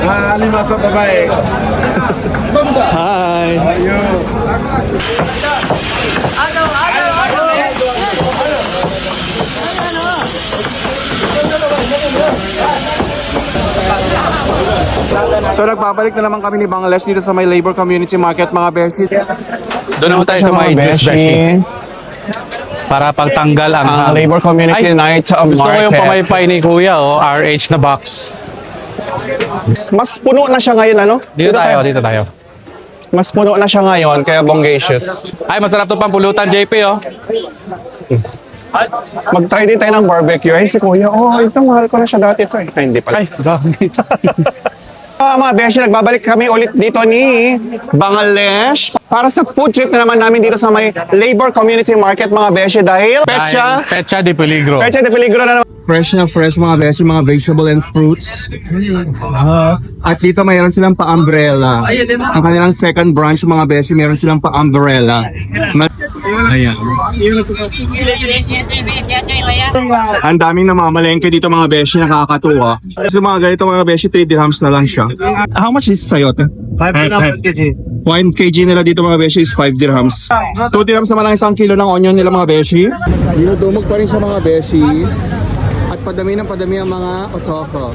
Alimasang babae. Hi! So nagbabalik na naman kami ni Bangladesh dito sa may Labor Community Market mga beshi. Doon naman tayo sa mga juice beshi. Para pagtanggal ang Labor Community Night sa Gusto ko Market. yung pamaypay ni Kuya, RH na box. Mas puno na siya ngayon, ano? Dito tayo. Mas puno na siya ngayon, kaya bonggacious. Ay, masarap to pampulutan, JP, oh. Mag-try din tayo ng barbecue. Ay, si Kuya, ito, mahal ko na siya dati ito eh. Ay, hindi pala. Ay, dami. Mga beshi, nagbabalik kami ulit dito ni Bangladesh para sa food trip na naman namin dito sa may Labor Community Market mga beshi dahil Petsa de Peligro. Pecha de Peligro na naman. Fresh na fresh mga beshi, mga vegetable and fruits. At dito mayroon silang pa-umbrella. Ang kanilang second branch mga beshi, mayroon silang pa-umbrella. Ayan. Ang daming namamalengke dito mga beshi, nakakatuwa. So mga ganito mga beshi, 3 dirhams na lang siya. How much is sayote? 5 dirhams kg. 1 kg nila dito mga beshi is 5 dirhams. 2 dirhams naman lang isang kilo ng onion nila mga beshi. Dinudumog pa rin siya mga beshi. At padami ng padami ang mga otoko.